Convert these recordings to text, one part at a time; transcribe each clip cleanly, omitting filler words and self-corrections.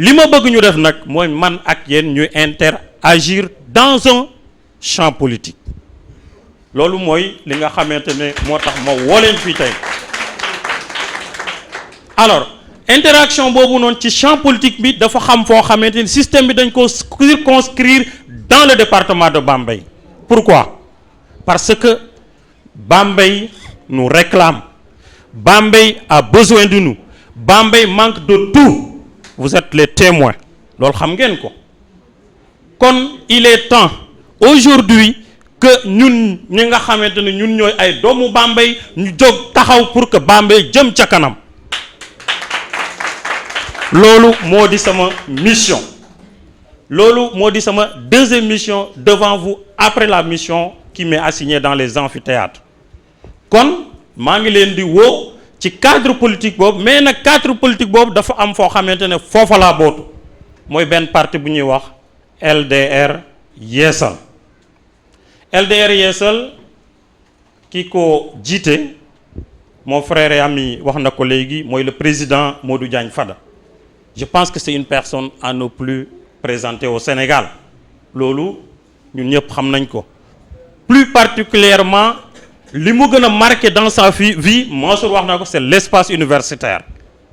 li ma bëgg ñu def nag mooy man ak yéen ñu interagir dans un champ politique loolu mooy li nga xamante ne moo tax ma woo leen fii tey. alors interaction boobu noonu ci champ politique bi dafa xam foo xamante ni système bi dañ ko circonscrire dans le département de Bambey. Pourquoi? Parce que Bambey nous réclame. Bambey a besoin de nous. Bambey manque de tout. Vous êtes les témoins. loolu xam ngeen ko. kon il est temps aujourd'hui que ñun ñi nga xamante ne ñun ñooy ay doomu Bambey ñu jóg taxaw pour que Bambey jëm ca kanam. loolu moo di sama mission. loolu moo di sama deuxième mission devant vous après la mission qui m'est assignée dans les amphithéâtres. kon maa ngi leen di woo ci cadre politique boobu mais nag cadre politique boobu dafa am foo xamante ne foofa laa bootu mooy benn parti bu ñuy wax LDR Yeesal. LDR Yeesal ki ko jiite mon frère et ami wax na ko léegi mooy le président Modou Diagne Fada. je pense que c'est une personne à ne plus présenter au Sénégal loolu ñun ñëpp xam nañ ko. plus particulièrement li mu gën a marqué dans sa vie Mansour wax na ko c'est l'espace universitaire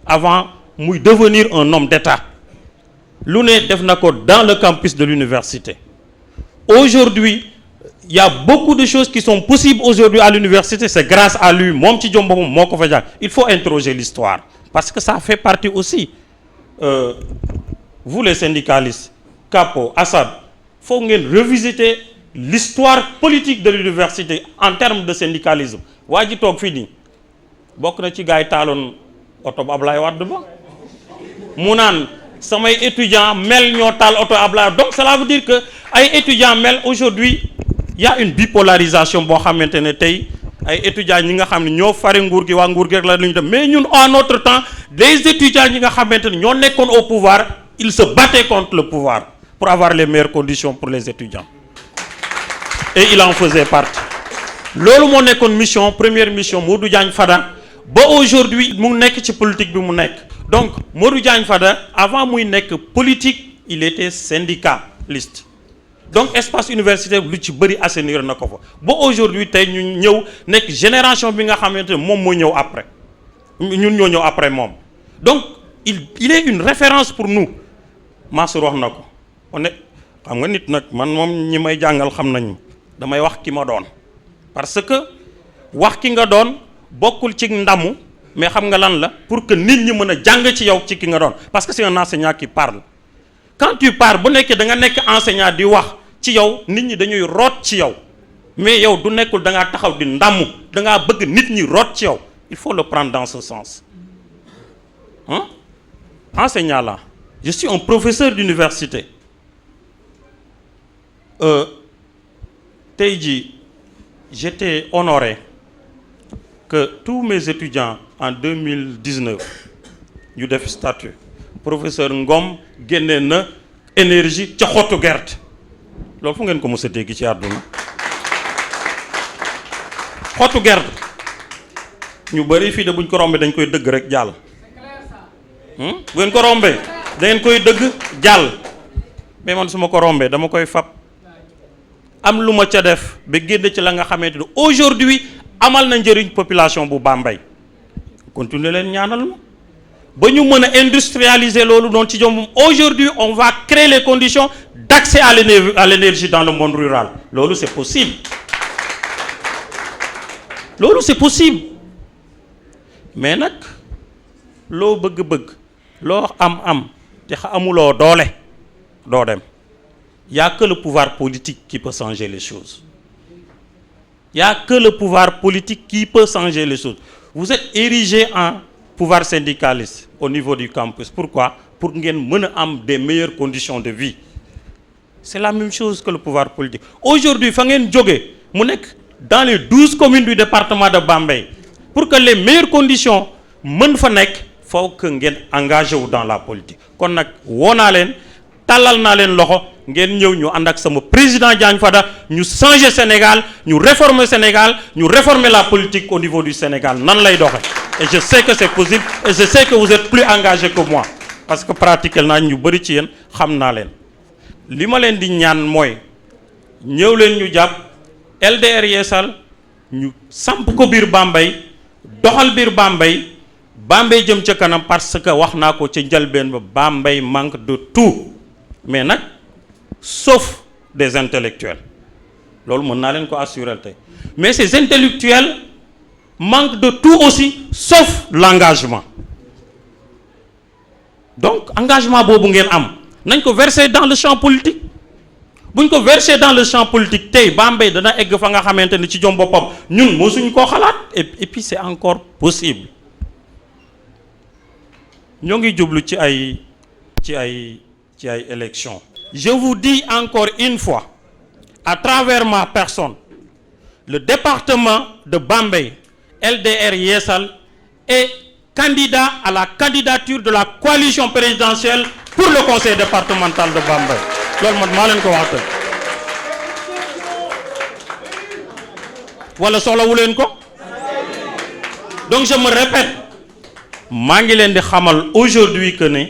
avant muy devenir un homme d'État lu ne def na ko dans le campus de l'université. aujourd'hui il y a beaucoup de choses qui sont possibles aujourd'hui à l'université, c'est grâce à lui moom ci jom boppam moo ko fa jàng. il faut interroger l'histoire parce que ça fait partie aussi vous les syndicalistes Capo Assad faut ngeen revisiter l'histoire politique de l'université en termes de syndicalisme. waa ji toog fii nii bokk na ci gars yi taaloon oto bu Ablaye Wade ba mu naan samay étudiants mel ñoo taal oto Ablaye. donc cela veut dire que ay étudiants mel aujourd'hui il y a une bipolarisation boo xamante ne tey ay étudiants ñi nga xam ne ñoo fare nguur gi waa nguur gi rek la ñu dem mais ñun en notre temps les étudiants ñi nga xamante ne ñoo nekkoon au pouvoir ils se battaient contre le pouvoir pour avoir les meilleures conditions pour les étudiants et il en faisait partie. loolu moo nekkoon mission première mission Modou Diagne Fada ba aujourd'hui mu nekk ci politique bi mu nekk. donc Modou Diagne Fada avant muy nekk politique il était syndicaliste. donc espace universitaire lu ci bëri assainir na ko fa ba aujourd'hui tey ñu ñëw nekk génération bi nga xamante ne moom moo ñëw après ñun ñoo ñëw après moom. donc il est une référence pour nous. Mansour wax na ko on est xam nga nit nag man moom ñi may jàngal xam nañu damay wax ki ma doon parce que wax ki nga doon bokkul ci ndamu mais xam nga lan la pour que nit ñi mën a jàng ci yow ci ki nga doon parce que c'est un enseignant qui parle. quand tu parles bu nekkee da nga nekk enseignant di wax ci yow nit ñi dañuy root ci yow mais yow du nekkul da ngaa taxaw di ndamu da ngaa bëgg nit ñi root ci yow il faut le prendre dans ce sens. enseignant là je suis un professeur d'université tey jii j'étais honoré que tous mes étudiants en 2019 ñu def statut professeur Ngom génnee na énergie ca xottu gerte loolu fu ngeen ko mos a dégg ci àdduna xottu gerte ñu bëri fii de buñ ko rombee dañ koy dëgg rek jàll bu ngeen ko rombee da ngeen koy dëgg jàll mais man su ma ko rombee dama koy fab am lu ma ca def ba génn ci la nga xamante ne aujourd'hui amal na njëriñ population bu Bambey continuer leen ñaanal ma ba ñu mën a industrialiser loolu noonu ci jom aujourd'hui on va créer les conditions d'accès à l'énergie dans le monde rural loolu c'est possible loolu c'est possible mais nag loo bëgg-bëgg loo am te amuloo doole doo dem y a que le pouvoir politique qui peut changer les choses y a que le pouvoir politique qui peut changer les choses vous êtes érigé en pouvoir syndicaliste au niveau du campus. Pourquoi? Pour ngeen mën a am des meilleures conditions de vie. C'est la même chose que le pouvoir politique. Aujourd'hui fa ngeen jóge mu nekk dans les 12 communes du département de Bambey pour que les meilleures conditions mën fa nekk faut que ngeen engagé wu dans la politique. kon nag woo naa leen tàllal naa leen loxo ngeen ñëw ñu ànd ak sama président Diagne Fada ñu changer Sénégal ñu réformer Sénégal ñu réformer la politique au niveau du Sénégal nan lay doxe et je sais que c'est possible et je sais que vous êtes plus engagés que moi parce que pratiquer naa ñu bëri ci yéen xam naa leen li ma leen di ñaan mooy ñëw leen ñu jàpp LDR Yeesal ñu samp ko biir Bambey doxal biir Bambey jëm ca kanam parce que wax naa ko ca njëlbeen ba Bambey manque de tout mais nag sauf des intellectuels loolu mën naa leen ko assurer tey mais ces intellectuels manquent de tout aussi sauf l'engagement donc engagement boobu ngeen am nañ ko verser dans le champ politique buñ ko verser dans le champ politique tey Bambey dana egg fa nga xamante ni ci jom boppam ñun mosuñ koo xalaat et puis c'est encore possible ñoo ngi jublu ci ay élections. Je vous dis encore une fois à travers ma personne le département de Bambey LDR Yeesal est candidat à la candidature de la coalition présidentielle pour le conseil départemental de Bambey loolu man maa leen ko wax wala soxlawu leen ko donc je me répète maa ngi leen di xamal aujourd'hui que ne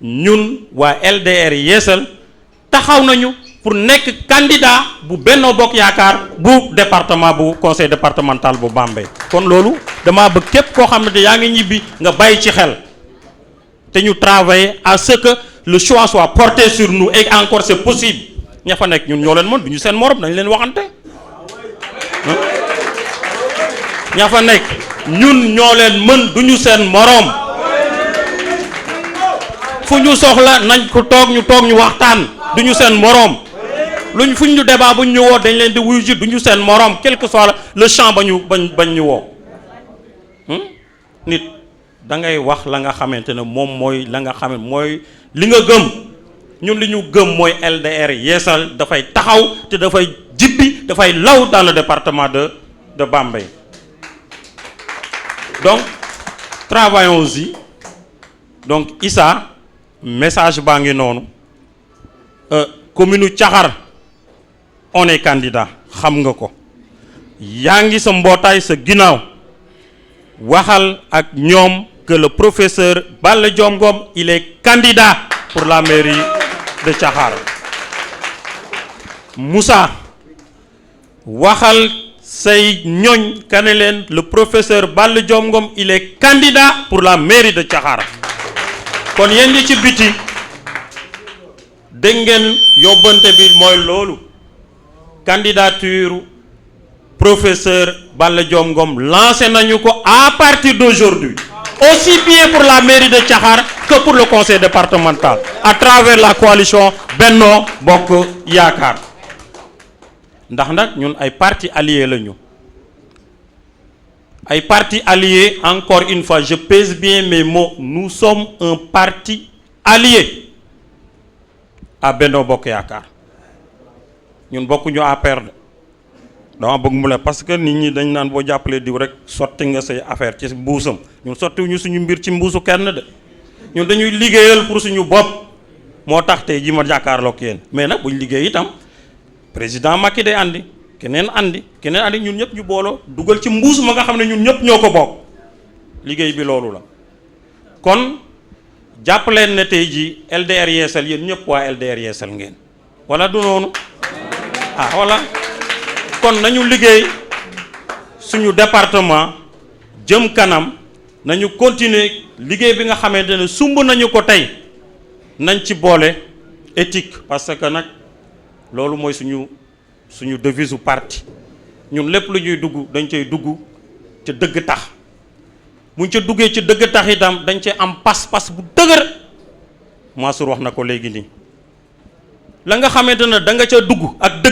ñun waa LDR Yeesal taxaw nañu pour nekk candidat bu Benno Bokk Yaakaar bu département bu conseil départemental bu Bambey kon loolu dama bëgg képp koo xam ne yaa ngi ñibbi nga bàyyi ci xel te ñu travailler à ce que le choix soit porté sur nous et encore c'est possible ña fa nekk ñun ñoo leen mën du ñu seen morom dañ leen waxante ña fa nekk ñun ñoo leen mën du ñu seen morom fu ñu soxla nañ ko toog ñu waxtaan du ñu seen morom luñ fu ñu débat buñ ñu woo dañ leen di wuyu ji du ñu seen morom quel que soit le champ bañ ñu woo nit da ngay wax la nga xamante ne moom mooy la nga xam mooy li nga gëm ñun li ñu gëm mooy LDR Yeesal dafay taxaw te dafay jibbi dafay law dans le département de Bambey donc travaillons-y donc Issa message baa ngi noonu commune Thiakhar on est candidat xam nga ko yaa ngi sa mbootaay sa ginnaaw waxal ak ñoom que le professeur Balla Diom Ngom il est candidat pour la mairie de Thiakhar Moussa waxal say ñoñ kane leen le professeur Balla Diom Ngom il est candidat pour la mairie de Thiakhar kon yéen ñi ci biti dégg ngeen yóbbante bi mooy loolu candidature professeur Balla Diom Ngom lancé nañu ko à partir d'aujourd'hui aussi bien pour la mairie de Thiakhar que pour le conseil départemental à travers la coalition Benno Bokk Yaakaar ndax nag ñun ay partis alliés lañu ay partis alliés encore une fois je pèse bien mes mots nous sommes un parti allié à Benno Bokk Yaakaar ñun bokkuñu APR de dama bëgg mu la parce que nit ñi dañ naan boo jàppalee diw rek sotti nga say affaire ci mbuusam ñun sottiwuñu suñu mbir ci mbuusu kenn de ñun dañuy liggéeyal pour suñu bopp moo tax tey ji ma jàkkaarloog yéen mais nag buñ liggéey itam président Macky day andi keneen andi ñun ñëpp ñu booloo dugal ci mbuus ma nga xam ne ñun ñëpp ñoo ko bokk liggéey bi loolu la kon jàpp leen ne tey ji LDR Yeesal yéen ñëpp waa LDR Yeesal ngeen wala du noonu voilà kon nañu liggéey suñu département jëm kanam nañu continuer liggéey bi nga xamante ne sumb nañu ko tey nañ ci boole éthique parce que nag loolu mooy suñu devise u parti ñun lépp lu ñuy dugg dañ cay dugg ca dëgg tax buñ ca duggee ci dëgg tax itam dañ cay am pas-pas bu dëgër Mansour wax na ko léegi nii la nga xamante ne da nga ca dugg ak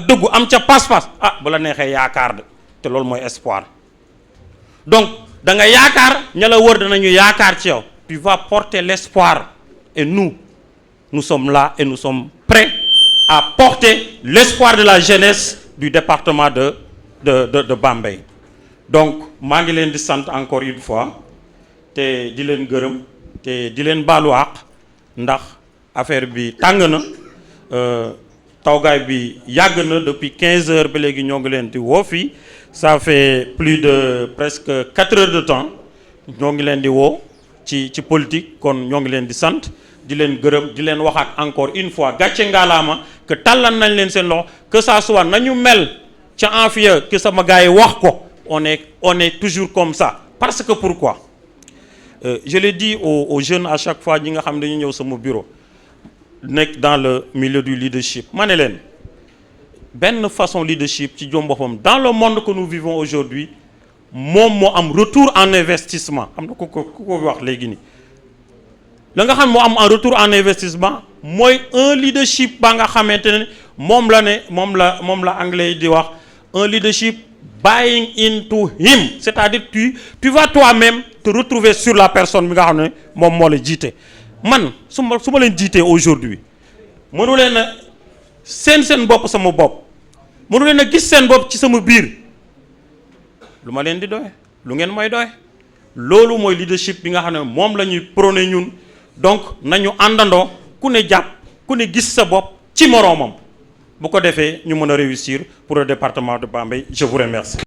dëggu am ca pas-pas bu la neexee yaakaar de te loolu mooy espoir donc da nga yaakaar ña la wër danañu yaakaar ci yow tu vas porter l'espoir et nous sommes là et nous sommes prêts à porter l'espoir de la jeunesse du département de Bambey donc maa ngi leen di sant encore une fois te di leen gërëm te di leen baalu àq ndax affaire bi tàng na tawgaay bi yàgg na depuis 15 heures ba léegi ñoo ngi leen di woo fii ça fait plus de presque 4 heures de temps ñoo ngi leen di woo ci politique kon ñoo ngi leen di sant di leen gërëm di leen waxaat encore une fois gàcce ngaalaama que tàllan nañ leen seen loxo que ça soit nañu mel ca Afia que sama gars yi wax ko on est toujours comme ça parce que pourquoi je l'ai dit aux jeunes à chaque fois ñi nga xam ne dañu ñëw sama bureau nekk dans le milieu du leadership ma ne leen benn façon leadership ci jom boppam dans le monde que nous vivons aujourd'hui moom moo am retour en investissement am na ku ko wax léegi nii la nga xam moo am en retour en investissement mooy un leadership ba nga xamante ne moom la anglais di wax un leadership buying into him, c'est-à-dire tu vas toi-même te retrouver sur la personne bi nga xam ne moom moo la jiite man su ma leen jiitee aujourd'hui mënu leen a seen bopp sama bopp mënu leen a gis seen bopp ci sama biir lu ma leen di doy lu ngeen may doy loolu mooy leadership bi nga xam ne moom la ñuy prôné ñun donc nañu àndandoo ku ne jàpp ku ne gis sa bopp ci moroomam bu ko defee ñu mën a réussir pour le département de Bambey je vous remercie.